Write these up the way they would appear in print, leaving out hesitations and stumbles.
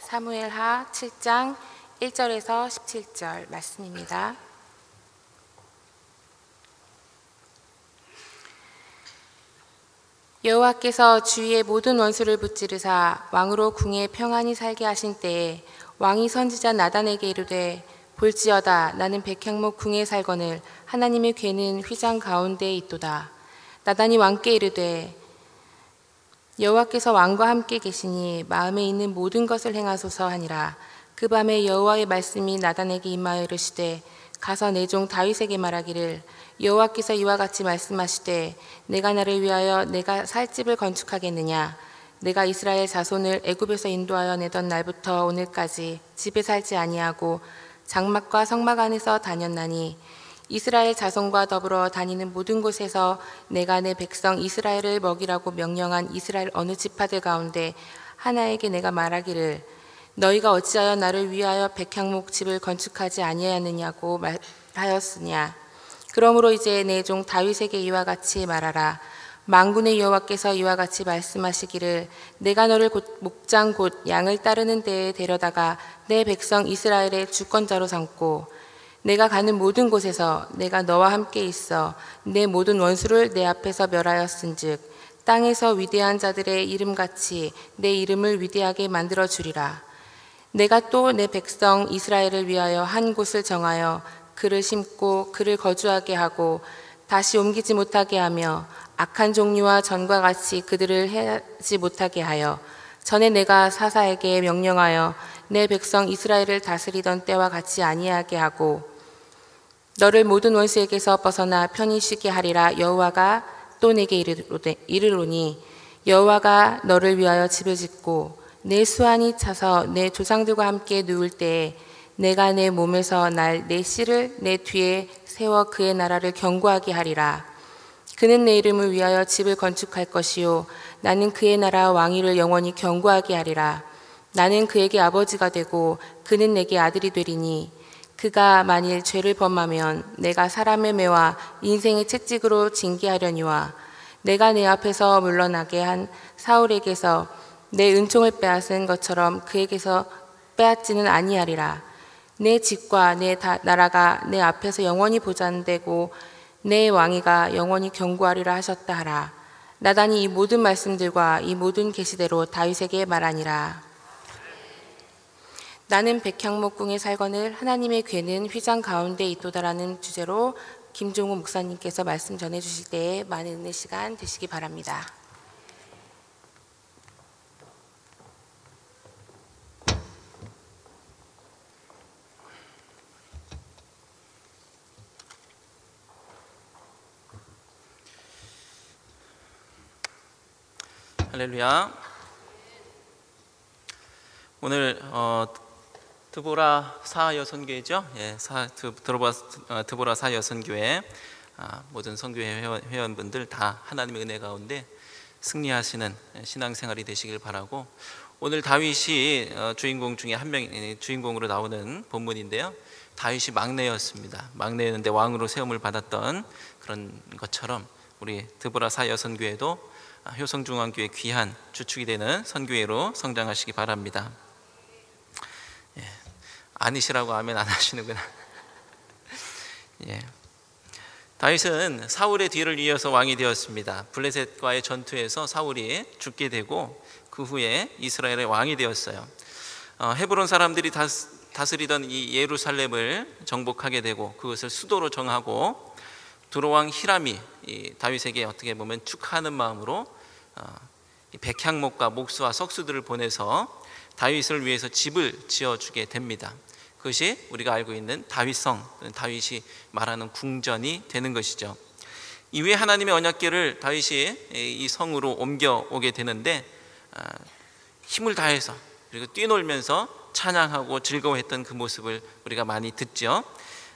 사무엘하 7장 1절에서 17절 말씀입니다. 여호와께서 주위의 모든 원수를 붙지르사 왕으로 궁에 평안히 살게 하신 때에 왕이 선지자 나단에게 이르되 볼지어다 나는 백향목 궁에 살거늘 하나님의 궤는 휘장 가운데에 있도다. 나단이 왕께 이르되 여호와께서 왕과 함께 계시니 마음에 있는 모든 것을 행하소서 하니라. 그 밤에 여호와의 말씀이 나단에게 임하여 이르시되 가서 내 종 다윗에게 말하기를 여호와께서 이와 같이 말씀하시되 내가 나를 위하여 내가 살 집을 건축하겠느냐. 내가 이스라엘 자손을 애굽에서 인도하여 내던 날부터 오늘까지 집에 살지 아니하고 장막과 성막 안에서 다녔나니 이스라엘 자손과 더불어 다니는 모든 곳에서 내가 내 백성 이스라엘을 먹이라고 명령한 이스라엘 어느 지파들 가운데 하나에게 내가 말하기를 너희가 어찌하여 나를 위하여 백향목 집을 건축하지 아니하였느냐고 말하였으냐. 그러므로 이제 내 종 다윗에게 이와 같이 말하라. 만군의 여호와께서 이와 같이 말씀하시기를 내가 너를 목장 곧 양을 따르는 데에 데려다가 내 백성 이스라엘의 주권자로 삼고 내가 가는 모든 곳에서 내가 너와 함께 있어 내 모든 원수를 내 앞에서 멸하였은즉 땅에서 위대한 자들의 이름같이 내 이름을 위대하게 만들어 주리라. 내가 또 내 백성 이스라엘을 위하여 한 곳을 정하여 그를 심고 그를 거주하게 하고 다시 옮기지 못하게 하며 악한 종류와 전과 같이 그들을 해하지 못하게 하여 전에 내가 사사에게 명령하여 내 백성 이스라엘을 다스리던 때와 같이 아니하게 하고 너를 모든 원수에게서 벗어나 편히 쉬게 하리라. 여호와가 또 내게 이르노니 여호와가 너를 위하여 집을 짓고 내 수완이 차서 내 조상들과 함께 누울 때에 내가 내 몸에서 날 내 씨를 내 뒤에 세워 그의 나라를 견고하게 하리라. 그는 내 이름을 위하여 집을 건축할 것이요 나는 그의 나라 왕위를 영원히 견고하게 하리라. 나는 그에게 아버지가 되고 그는 내게 아들이 되리니 그가 만일 죄를 범하면 내가 사람의 매와 인생의 채찍으로 징계하려니와 내가 내 앞에서 물러나게 한 사울에게서 내 은총을 빼앗은 것처럼 그에게서 빼앗지는 아니하리라. 내 집과 내 나라가 내 앞에서 영원히 보존되고 내 왕위가 영원히 견고하리라 하셨다 하라. 나단이 이 모든 말씀들과 이 모든 계시대로 다윗에게 말하니라. 나는 백향목 궁에 살거늘 하나님의 궤는 휘장 가운데 있도다라는 주제로 김종우 목사님께서 말씀 전해 주실 때에 많은 은혜 시간 되시기 바랍니다. 할렐루야. 오늘 드보라 사여선교회죠. 예, 드보라 사여선교회 모든 선교회 회원분들 다 하나님의 은혜 가운데 승리하시는 신앙생활이 되시길 바라고, 오늘 다윗이 주인공 중에 한 명이 주인공으로 나오는 본문인데요. 다윗이 막내였습니다. 막내였는데 왕으로 세움을 받았던 그런 것처럼 우리 드보라 사여선교회도 효성중앙교회 귀한 주축이 되는 선교회로 성장하시기 바랍니다. 예, 아니시라고 아멘 안 하시는구나. 예. 다윗은 사울의 뒤를 이어서 왕이 되었습니다. 블레셋과의 전투에서 사울이 죽게 되고 그 후에 이스라엘의 왕이 되었어요. 헤브론 사람들이 다스리던 이 예루살렘을 정복하게 되고 그것을 수도로 정하고 두로왕 히람이 다윗에게 어떻게 보면 축하하는 마음으로 백향목과 목수와 석수들을 보내서 다윗을 위해서 집을 지어주게 됩니다. 그것이 우리가 알고 있는 다윗성, 다윗이 말하는 궁전이 되는 것이죠. 이후에 하나님의 언약궤를 다윗이 이 성으로 옮겨오게 되는데 힘을 다해서 그리고 뛰놀면서 찬양하고 즐거워했던 그 모습을 우리가 많이 듣죠.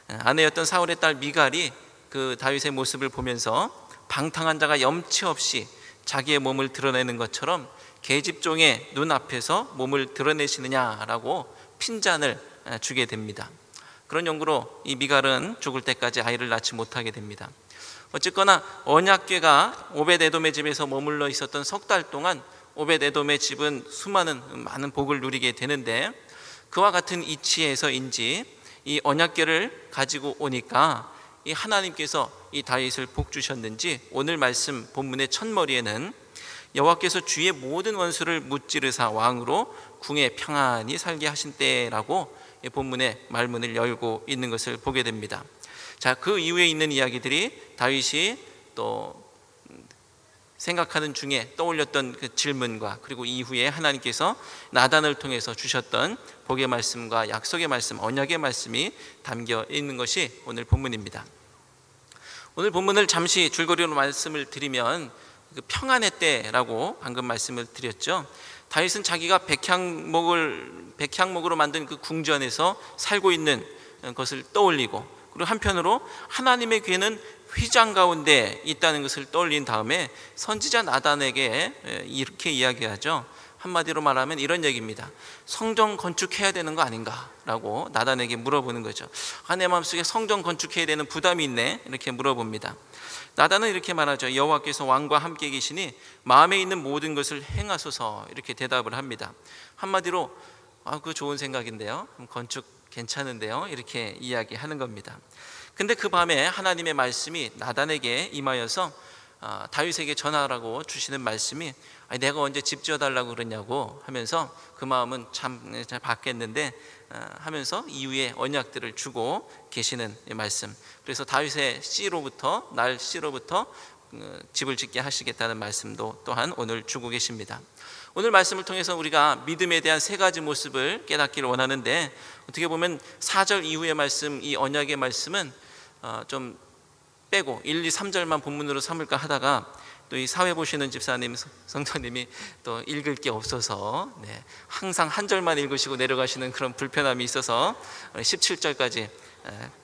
아내였던 사울의 딸 미갈이 그 다윗의 모습을 보면서 방탕한 자가 염치 없이 자기의 몸을 드러내는 것처럼 계집종의 눈앞에서 몸을 드러내시느냐라고 핀잔을 주게 됩니다. 그런 연구로 이 미갈은 죽을 때까지 아이를 낳지 못하게 됩니다. 어쨌거나 언약궤가 오벳에돔의 집에서 머물러 있었던 석 달 동안 오벳에돔의 집은 많은 복을 누리게 되는데, 그와 같은 이치에서인지 이 언약궤를 가지고 오니까 이 하나님께서 이 다윗을 복 주셨는지 오늘 말씀 본문의 첫머리에는 여호와께서 주의 모든 원수를 무찌르사 왕으로 궁에 평안히 살게 하신 때라고 본문의 말문을 열고 있는 것을 보게 됩니다. 자, 그 이후에 있는 이야기들이 다윗이 또 생각하는 중에 떠올렸던 그 질문과, 그리고 이후에 하나님께서 나단을 통해서 주셨던 복의 말씀과 약속의 말씀, 언약의 말씀이 담겨 있는 것이 오늘 본문입니다. 오늘 본문을 잠시 줄거리로 말씀을 드리면, 그 평안의 때라고 방금 말씀을 드렸죠. 다윗은 자기가 백향목으로 만든 그 궁전에서 살고 있는 것을 떠올리고, 그리고 한편으로 하나님의 궤는 휘장 가운데 있다는 것을 떠올린 다음에 선지자 나단에게 이렇게 이야기하죠. 한마디로 말하면 이런 얘기입니다. 성전 건축해야 되는 거 아닌가라고 나단에게 물어보는 거죠. 내 마음속에 성전 건축해야 되는 부담이 있네, 이렇게 물어봅니다. 나단은 이렇게 말하죠. 여호와께서 왕과 함께 계시니 마음에 있는 모든 것을 행하소서, 이렇게 대답을 합니다. 한마디로 그거 좋은 생각인데요, 건축 괜찮은데요, 이렇게 이야기하는 겁니다. 근데 그 밤에 하나님의 말씀이 나단에게 임하여서 다윗에게 전하라고 주시는 말씀이, 내가 언제 집 지어달라고 그러냐고 하면서 그 마음은 참 잘 받겠는데 하면서 이후에 언약들을 주고 계시는 말씀. 그래서 다윗의 씨로부터, 날 씨로부터 집을 짓게 하시겠다는 말씀도 또한 오늘 주고 계십니다. 오늘 말씀을 통해서 우리가 믿음에 대한 세 가지 모습을 깨닫기를 원하는데, 어떻게 보면 4절 이후의 말씀, 이 언약의 말씀은 좀 빼고 1, 2, 3절만 본문으로 삼을까 하다가 또 이 사회 보시는 집사님, 성도님이 또 읽을 게 없어서 항상 한 절만 읽으시고 내려가시는 그런 불편함이 있어서 17절까지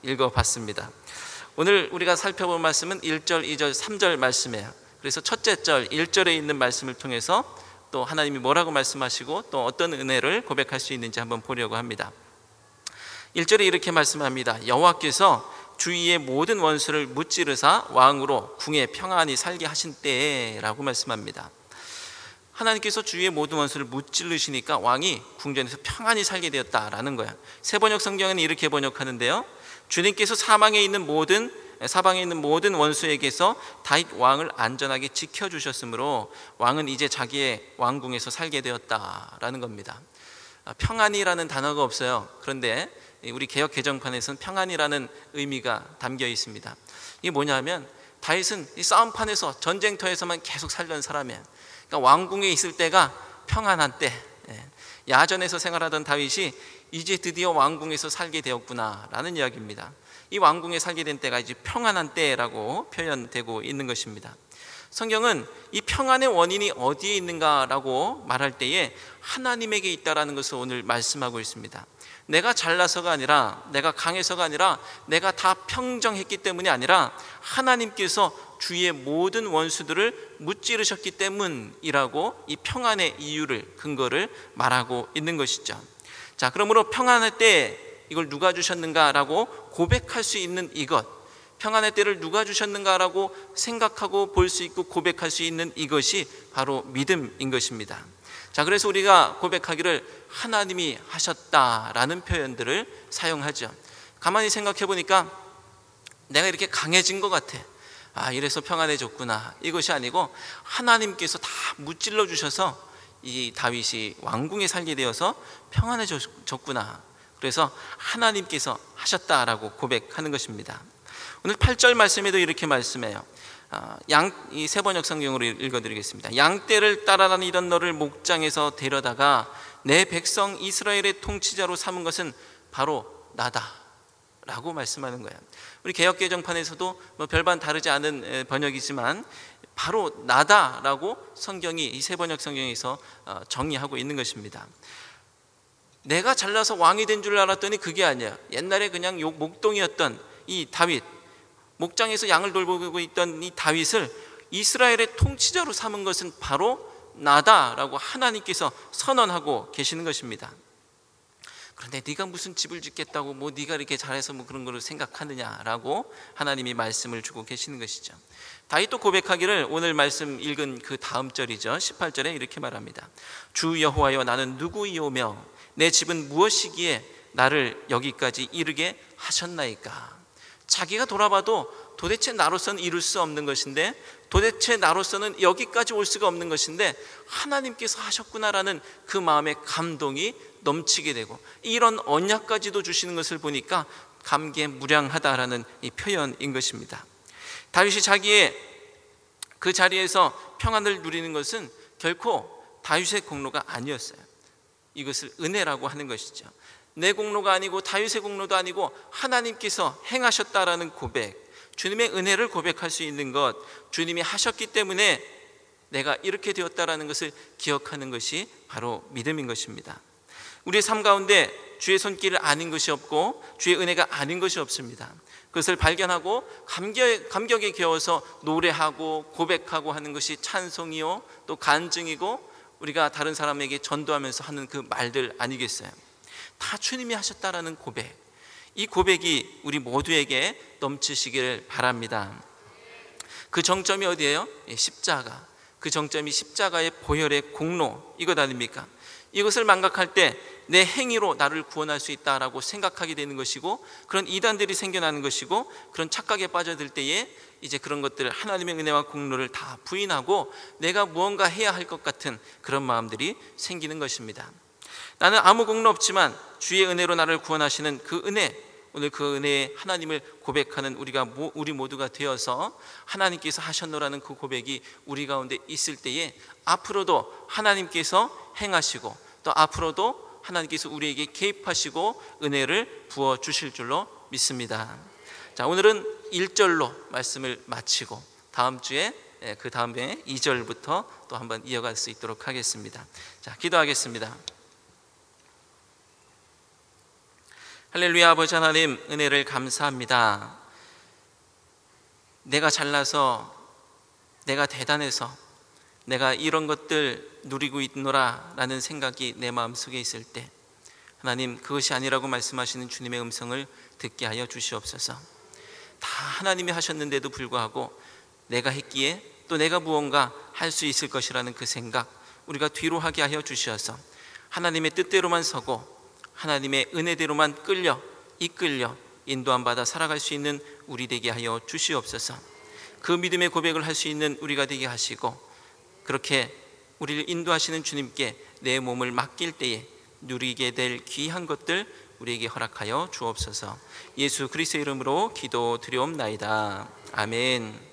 읽어봤습니다. 오늘 우리가 살펴볼 말씀은 1절, 2절, 3절 말씀이에요. 그래서 첫째 절 1절에 있는 말씀을 통해서 또 하나님이 뭐라고 말씀하시고 또 어떤 은혜를 고백할 수 있는지 한번 보려고 합니다. 1절에 이렇게 말씀합니다. 여호와께서 주위의 모든 원수를 무찌르사 왕으로 궁에 평안히 살게 하신 때라고 말씀합니다. 하나님께서 주위의 모든 원수를 무찌르시니까 왕이 궁전에서 평안히 살게 되었다라는 거야. 세번역 성경에는 이렇게 번역하는데요, 주님께서 사방에 있는 모든 원수에게서 다윗 왕을 안전하게 지켜주셨으므로 왕은 이제 자기의 왕궁에서 살게 되었다라는 겁니다. 평안이라는 단어가 없어요. 그런데 우리 개역 개정판에서는 평안이라는 의미가 담겨 있습니다. 이게 뭐냐면, 다윗은 이 싸움판에서, 전쟁터에서만 계속 살던 사람이에요. 그러니까 왕궁에 있을 때가 평안한 때, 야전에서 생활하던 다윗이 이제 드디어 왕궁에서 살게 되었구나라는 이야기입니다. 이 왕궁에 살게 된 때가 이제 평안한 때라고 표현되고 있는 것입니다. 성경은 이 평안의 원인이 어디에 있는가라고 말할 때에 하나님에게 있다라는 것을 오늘 말씀하고 있습니다. 내가 잘나서가 아니라, 내가 강해서가 아니라, 내가 다 평정했기 때문이 아니라 하나님께서 주위의 모든 원수들을 무찌르셨기 때문이라고 이 평안의 이유를, 근거를 말하고 있는 것이죠. 자, 그러므로 평안할 때 이걸 누가 주셨는가라고 고백할 수 있는 이것, 평안의 때를 누가 주셨는가라고 생각하고 볼 수 있고 고백할 수 있는 이것이 바로 믿음인 것입니다. 자, 그래서 우리가 고백하기를 하나님이 하셨다라는 표현들을 사용하죠. 가만히 생각해 보니까 내가 이렇게 강해진 것 같아, 이래서 평안해졌구나, 이것이 아니고 하나님께서 다 무찔러 주셔서 이 다윗이 왕궁에 살게 되어서 평안해졌구나, 그래서 하나님께서 하셨다라고 고백하는 것입니다. 오늘 8절 말씀에도 이렇게 말씀해요. 이 세번역 성경으로 읽어드리겠습니다. 양떼를 따라다니던 너를 목장에서 데려다가 내 백성 이스라엘의 통치자로 삼은 것은 바로 나다 라고 말씀하는 거예요. 우리 개역개정판에서도 별반 다르지 않은 번역이지만 바로 나다라고 성경이, 이 세번역 성경에서 정의하고 있는 것입니다. 내가 잘나서 왕이 된 줄 알았더니 그게 아니야. 옛날에 그냥 목동이었던 이 다윗, 목장에서 양을 돌보고 있던 이 다윗을 이스라엘의 통치자로 삼은 것은 바로 나다라고 하나님께서 선언하고 계시는 것입니다. 그런데 네가 무슨 집을 짓겠다고 뭐 네가 이렇게 잘해서 뭐 그런 거를 생각하느냐라고 하나님이 말씀을 주고 계시는 것이죠. 다윗도 고백하기를 오늘 말씀 읽은 그 다음 절이죠. 18절에 이렇게 말합니다. 주 여호와여, 나는 누구이오며 내 집은 무엇이기에 나를 여기까지 이르게 하셨나이까. 자기가 돌아봐도 도대체 나로서는 이룰 수 없는 것인데, 도대체 나로서는 여기까지 올 수가 없는 것인데 하나님께서 하셨구나라는 그 마음의 감동이 넘치게 되고, 이런 언약까지도 주시는 것을 보니까 감개에 무량하다라는 이 표현인 것입니다. 다윗이 자기의 그 자리에서 평안을 누리는 것은 결코 다윗의 공로가 아니었어요. 이것을 은혜라고 하는 것이죠. 내 공로가 아니고 다윗의 공로도 아니고 하나님께서 행하셨다라는 고백, 주님의 은혜를 고백할 수 있는 것, 주님이 하셨기 때문에 내가 이렇게 되었다라는 것을 기억하는 것이 바로 믿음인 것입니다. 우리의 삶 가운데 주의 손길을 아닌 것이 없고 주의 은혜가 아닌 것이 없습니다. 그것을 발견하고 감격에 겨워서 노래하고 고백하고 하는 것이 찬송이요 또 간증이고 우리가 다른 사람에게 전도하면서 하는 그 말들 아니겠어요? 다 주님이 하셨다라는 고백, 이 고백이 우리 모두에게 넘치시기를 바랍니다. 그 정점이 어디예요? 십자가. 그 정점이 십자가의 보혈의 공로, 이것 아닙니까? 이것을 망각할 때 내 행위로 나를 구원할 수 있다라고 생각하게 되는 것이고, 그런 이단들이 생겨나는 것이고, 그런 착각에 빠져들 때에 이제 그런 것들을 하나님의 은혜와 공로를 다 부인하고 내가 무언가 해야 할 것 같은 그런 마음들이 생기는 것입니다. 나는 아무 공로 없지만 주의 은혜로 나를 구원하시는 그 은혜, 오늘 그 은혜의 하나님을 고백하는 우리 모두가 되어서 하나님께서 하셨노라는 그 고백이 우리 가운데 있을 때에 앞으로도 하나님께서 행하시고 또 앞으로도 하나님께서 우리에게 개입하시고 은혜를 부어주실 줄로 믿습니다. 자, 오늘은 1절로 말씀을 마치고 다음 주에 그 다음에 2절부터 또 한번 이어갈 수 있도록 하겠습니다. 자, 기도하겠습니다. 할렐루야. 아버지 하나님, 은혜를 감사합니다. 내가 잘나서, 내가 대단해서 내가 이런 것들 누리고 있노라 라는 생각이 내 마음속에 있을 때 하나님, 그것이 아니라고 말씀하시는 주님의 음성을 듣게 하여 주시옵소서. 다 하나님이 하셨는데도 불구하고 내가 했기에 또 내가 무언가 할 수 있을 것이라는 그 생각, 우리가 뒤로 하게 하여 주시어서 하나님의 뜻대로만 서고 하나님의 은혜대로만 이끌려 인도함 받아 살아갈 수 있는 우리 되게 하여 주시옵소서. 그 믿음의 고백을 할 수 있는 우리가 되게 하시고, 그렇게 우리를 인도하시는 주님께 내 몸을 맡길 때에 누리게 될 귀한 것들 우리에게 허락하여 주옵소서. 예수 그리스도의 이름으로 기도드리옵나이다. 아멘.